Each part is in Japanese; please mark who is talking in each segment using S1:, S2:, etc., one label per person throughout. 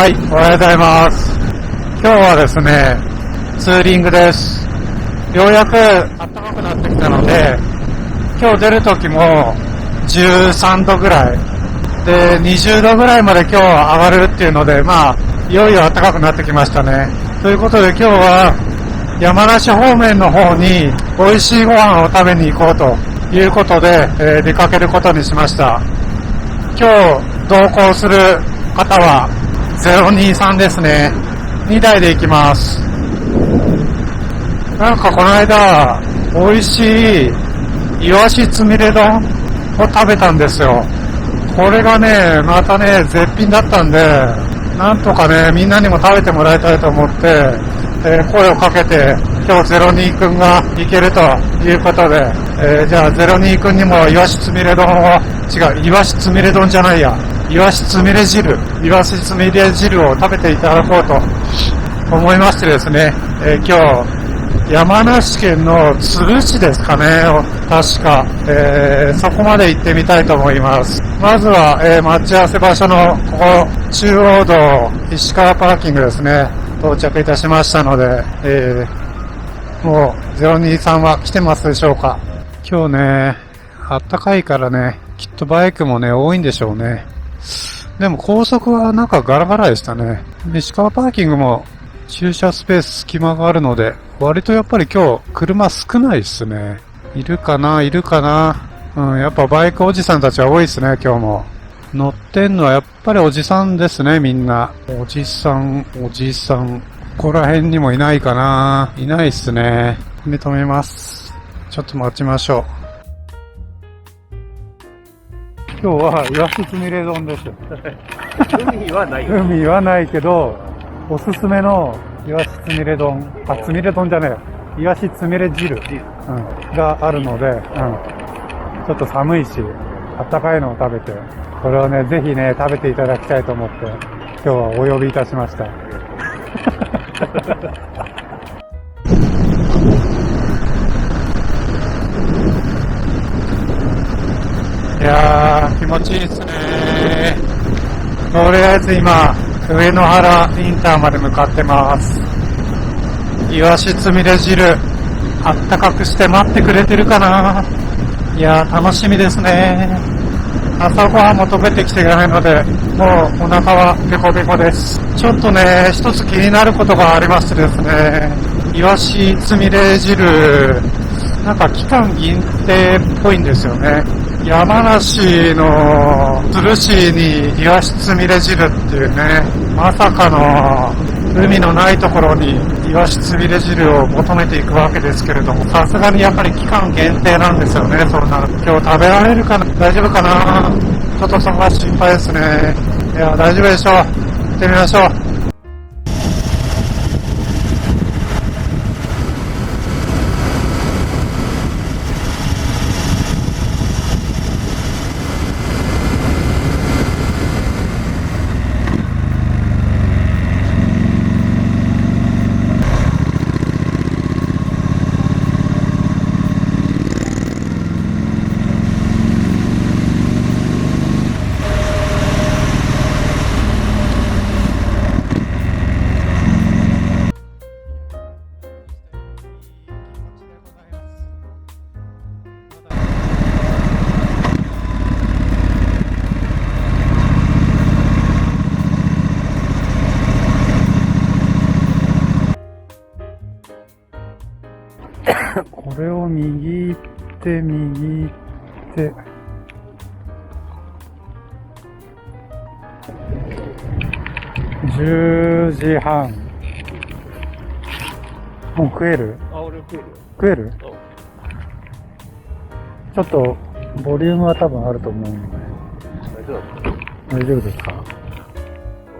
S1: はい、おはようございます。今日はですね、ツーリングです。ようやく暖かくなってきたので、今日出る時も13度ぐらいで、20度ぐらいまで今日は上がるっていうので、いよいよ暖かくなってきましたね。ということで今日は山梨方面の方に美味しいご飯を食べに行こうということで、出かけることにしました。今日同行する方は023ですね。2台で行きます。なんかこの間美味しいイワシつみれ丼を食べたんですよ。これがね、またね、絶品だったんで、なんとかね、みんなにも食べてもらいたいと思って、声をかけて、今日02くんが行けるということで、じゃあ02くんにもイワシつみれ丼を、イワシつみれ丼じゃないや、イワシつみれ汁を食べていただこうと思いましてですね、今日、山梨県の都留市ですかね、確か、そこまで行ってみたいと思います。まずは、待ち合わせ場所のここ中央道石川パーキングですね、到着いたしましたので、もう023は来てますでしょうか。今日ね、あったかいからね、きっとバイクもね多いんでしょうね。でも高速はなんかガラガラでしたね。石川パーキングも駐車スペース隙間があるので、割とやっぱり今日車少ないっすね。いるかな。やっぱバイクおじさんたちは多いっすね、今日も。乗ってんのはやっぱりおじさんですね、みんな。おじさん。ここら辺にもいないかな。いないっすね。止めます。ちょっと待ちましょう。今日はイワシつみれ丼です。
S2: 海はない。
S1: 海はないけど、おすすめのイワシつみれ丼、つみれ丼じゃねえよ。イワシつみれ汁、があるので、ちょっと寒いし、あったかいのを食べて、これをね、ぜひね、食べていただきたいと思って、今日はお呼びいたしました。いやー、気持ちいいですね。とりあえず今、上野原インターまで向かってます。イワシつみれ汁、あったかくして待ってくれてるかな。いやー、楽しみですね。朝ごはんも食べてきてないので、もうお腹はペコペコです。ちょっとね、一つ気になることがありましてですね、イワシつみれ汁、なんか期間限定っぽいんですよね。山梨の都留市にイワシつみれ汁っていうね、まさかの海のないところにイワシつみれ汁を求めていくわけですけれども、さすがにやっぱり期間限定なんですよね。そんな今日食べられるかな、大丈夫かな、ちょっとそこが心配ですね。いや、大丈夫でしょう。行ってみましょう。これを右行って、10時半。もう食える？
S2: 俺食えるよ。
S1: 食える？ちょっと、ボリュームは多分あると思うので。大丈夫ですか？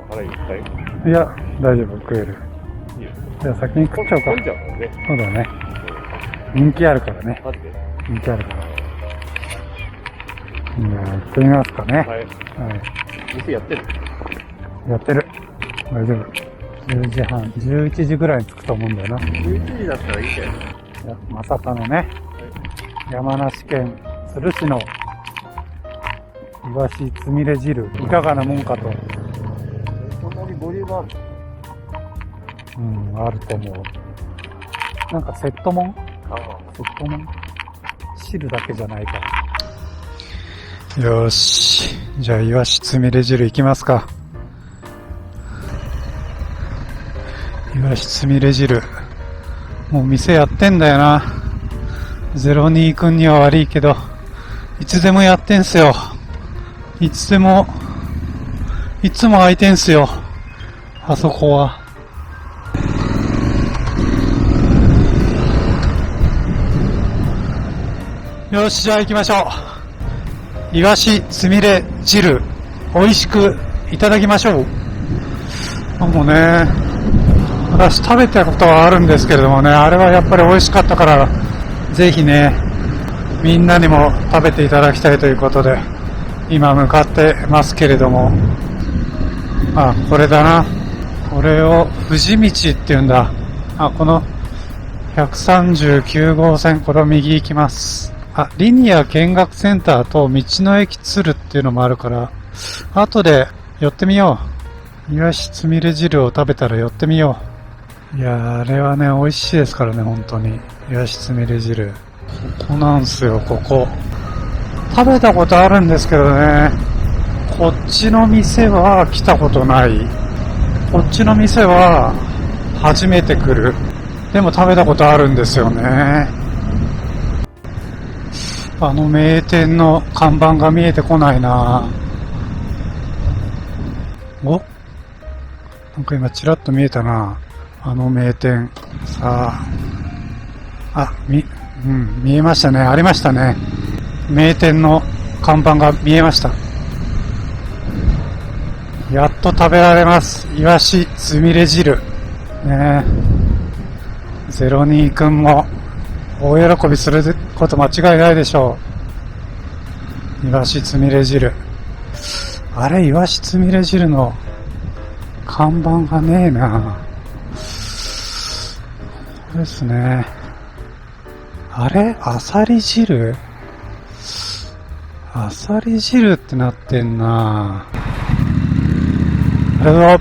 S2: 腹いっぱい？
S1: いや、大丈夫、食える。
S2: いいよ。
S1: じゃあ先に食っちゃおうか。
S2: 食っちゃうからね。
S1: そうだね。人気あるからね。
S2: マジで。
S1: 人気あるから。行ってみますかね。
S2: はい。
S1: はい。
S2: 店やってる？
S1: やってる。大丈夫。10時半、11時ぐらいに着くと思うんだよな。
S2: 11時だったらいいじゃん。
S1: いや、まさかのね、山梨県都留市のイワシつみれ汁、いかがなもんかと。
S2: そんなにボリュームある。
S1: うん、あると思う。なんかセットもん
S2: ああ。
S1: セットもん汁だけじゃないから。よーし。じゃあ、イワシつみれ汁いきますか。イワシつみれ汁。もう店やってんだよな。02くんには悪いけど、いつでもやってんすよ。いつも空いてんすよ。あそこは。よし、じゃあ行きましょう。イワシつみれ汁、美味しくいただきましょう。もうね、私食べたことはあるんですけれどもね、あれはやっぱり美味しかったから、ぜひね、みんなにも食べていただきたいということで、今向かってますけれども、あ、これだな。これを富士道って言うんだ。あ、この139号線、これを右行きます。あ、リニア見学センターと道の駅鶴っていうのもあるから、後で寄ってみよう。イワシつみれ汁を食べたら寄ってみよう。いやー、あれはね、美味しいですからね、本当に。イワシつみれ汁。ここなんすよ、ここ。食べたことあるんですけどね、こっちの店は来たことない。こっちの店は初めて来る。でも食べたことあるんですよね。あの名店の看板が見えてこないな。お？なんか今ちらっと見えたな。あの名店。さあ。見えましたね。ありましたね。名店の看板が見えました。やっと食べられます。イワシつみれ汁。ねえ。02くんも大喜びすること間違いないでしょう。イワシつみれ汁。あれ、イワシつみれ汁の看板がねえな。これですね。あれ、アサリ汁？アサリ汁ってなってんな。あれだ。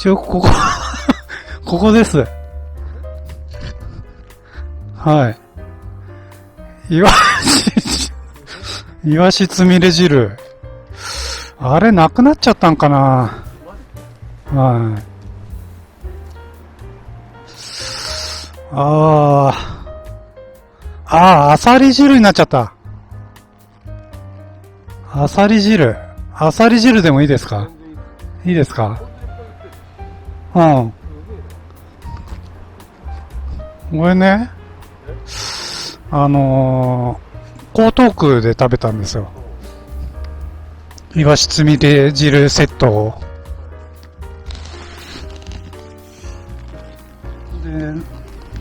S1: ここ、ここです。はい。イワシつみれ汁。あれ、なくなっちゃったんかな。はい。アサリ汁になっちゃった。アサリ汁。アサリ汁でもいいですか？いいですか？うん。これね、江東区で食べたんですよ。イワシつみれ汁セットを。で、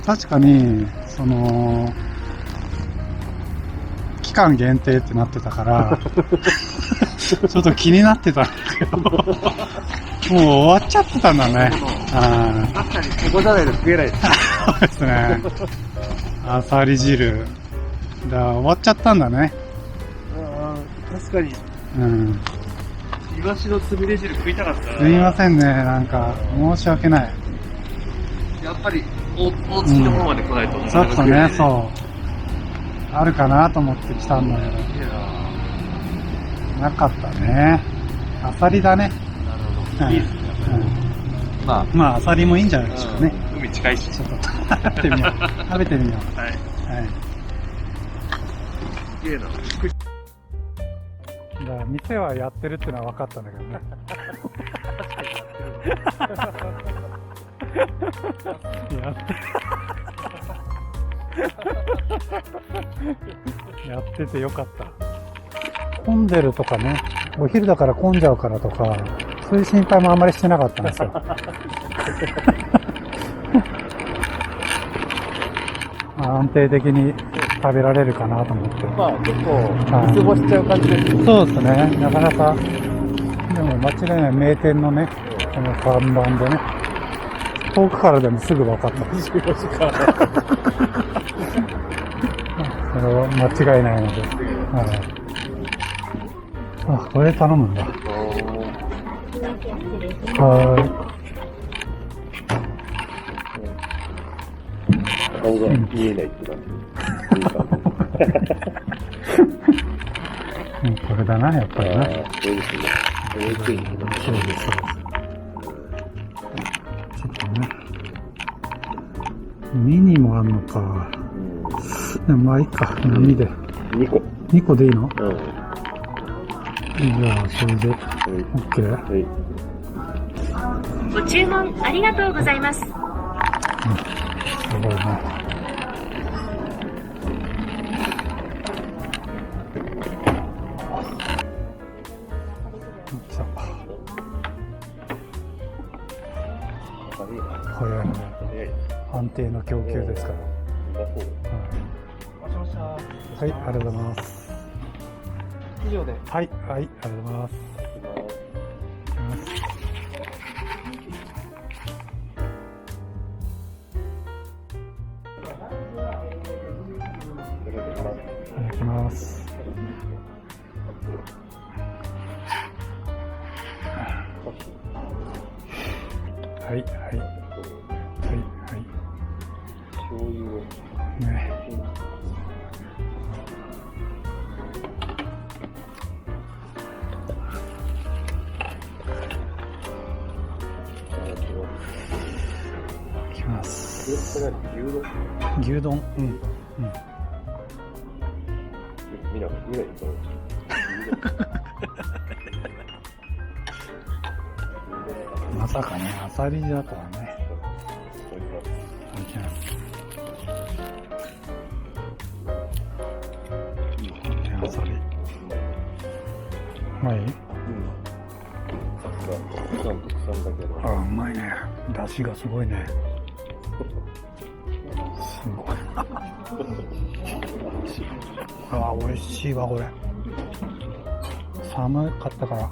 S1: 確かに、期間限定ってなってたから、ちょっと気になってたんだけど、もう終わっちゃってたんだね。
S2: 確かにここじゃないと食えないです。
S1: そうですね。アサリ汁。終わっちゃったんだね。
S2: 確かに。
S1: うん。
S2: イワシのつみれ汁食いたかったな。
S1: すみませんね。なんか、申し訳ない。
S2: やっぱり、大月の方まで来ないと、
S1: ちょっとね、そう。あるかなと思って来たんだけど。なかったね。アサリだね。
S2: なるほど。いいですね。
S1: まあ、アサリもいいんじゃないでしょうかね。
S2: 海近いし。
S1: ちょっと食べてみよう。食べてみよう。
S2: はい。
S1: はい。
S2: すげえな。
S1: だから店はやってるってのは分かったんだけどね。やっててよかった。混んでるとかね、お昼だから混んじゃうからとか、そういう心配もあんまりしてなかったんですよ。安定的に食べられるかなと思って。
S2: まあ結構見過ごしちゃう感じですね。
S1: そうですね、なかなか、でも間違いない名店のね、この看板でね、遠くからでもすぐ分かった。
S2: 24時間。
S1: それは間違いないので。はい、あ、これ頼むんだ。はい。
S2: 顔が見えないって感じ。
S1: これだな、やっぱりな。
S2: そうですね。そうです。
S1: そうです。ちょっとね。ミニもあんのか。でもまあいいか、波で。
S2: 2個。
S1: 2個でいいの？
S2: うん。
S1: じゃあ、それで、OK？
S2: はい。
S3: ご注文ありがとうございます。
S1: すごいね。早いね。安定の供給ですから。はい、ありがとうございます。
S2: 以上で。
S1: はい、はい、ありがとうございます。いただきます。はい、はい。はい、はい。
S2: 醤油を。
S1: ね。いきます。牛丼？うん。うん。まさかね、アサリだとはね。いきます。アサリ。うまい？あ、うまいね。出汁がすごいね。すごい。あ、美味しいわ、これ。寒かったから。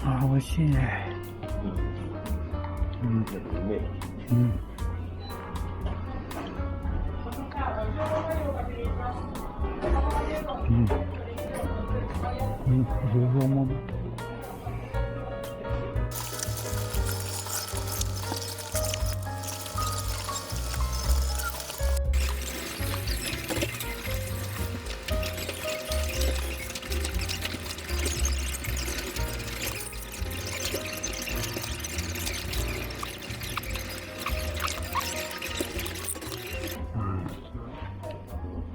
S1: あ、美味しいね。うん。うん。うん。うん。牛丼もね。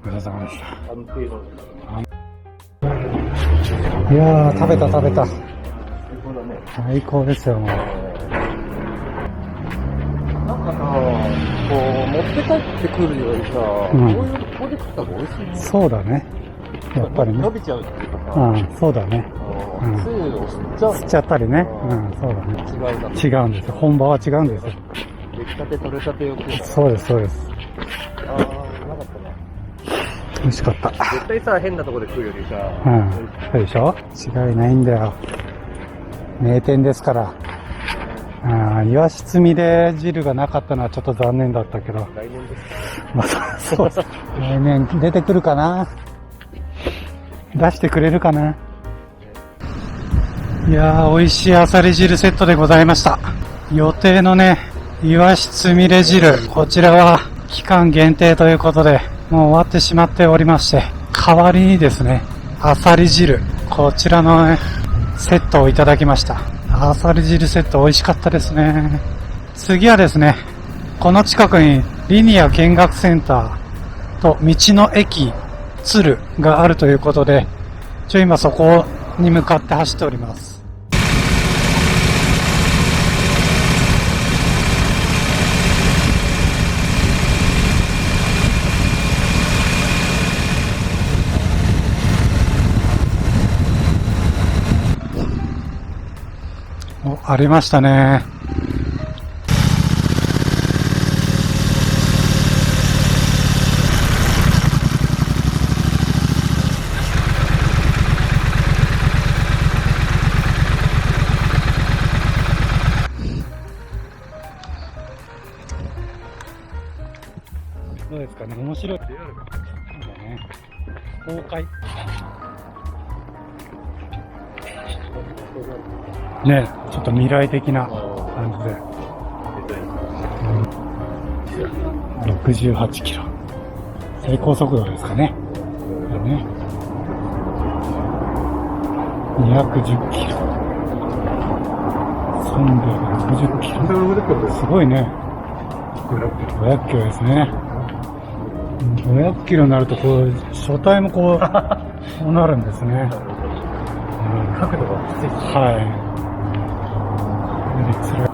S1: ごちそうさまでした。いやー、食べた食べた。最高ですよ、もう。
S2: なんかさ、こう、持って帰ってくるよりさ、こういうここで食った方が美味しいね。
S1: そうだね。やっぱりね。
S2: 伸びちゃうっていうかさ。
S1: うん、そうだね。
S2: つゆを吸っちゃう。
S1: 吸っちゃったりね。うん、そうだね。
S2: 違うな。
S1: 違うんですよ。本場は違うんですよ。
S2: 出来たて取れたてを食うから。
S1: そうです、そうです。
S2: あー、なかったな。
S1: 美味しかった。
S2: 絶対さ、変なとこで食うよりさ。
S1: うん。そうでしょ？違いないんだよ。名店ですから。イワシつみれ汁がなかったのはちょっと残念だったけど。
S2: 来年です。
S1: まあ、そうです。来年出てくるかな？出してくれるかな？いやー、美味しいアサリ汁セットでございました。予定のね、イワシつみれ汁。こちらは期間限定ということで、もう終わってしまっておりまして、代わりにですね、アサリ汁。こちらのね、セットをいただきました。アサリ汁セット美味しかったですね。次はですね、この近くにリニア見学センターと道の駅鶴があるということで、今そこに向かって走っております。ありましたね。どうですかね、面白い。なんだね。公開。ね、ちょっと未来的な感じで。68キロ。最高速度ですかね。これね。210キロ。360キロ。すごいね。500キロですね。500キロになると、こう、車体もこう、こうなるんですね。
S2: 角度がきつい。
S1: はい。辛い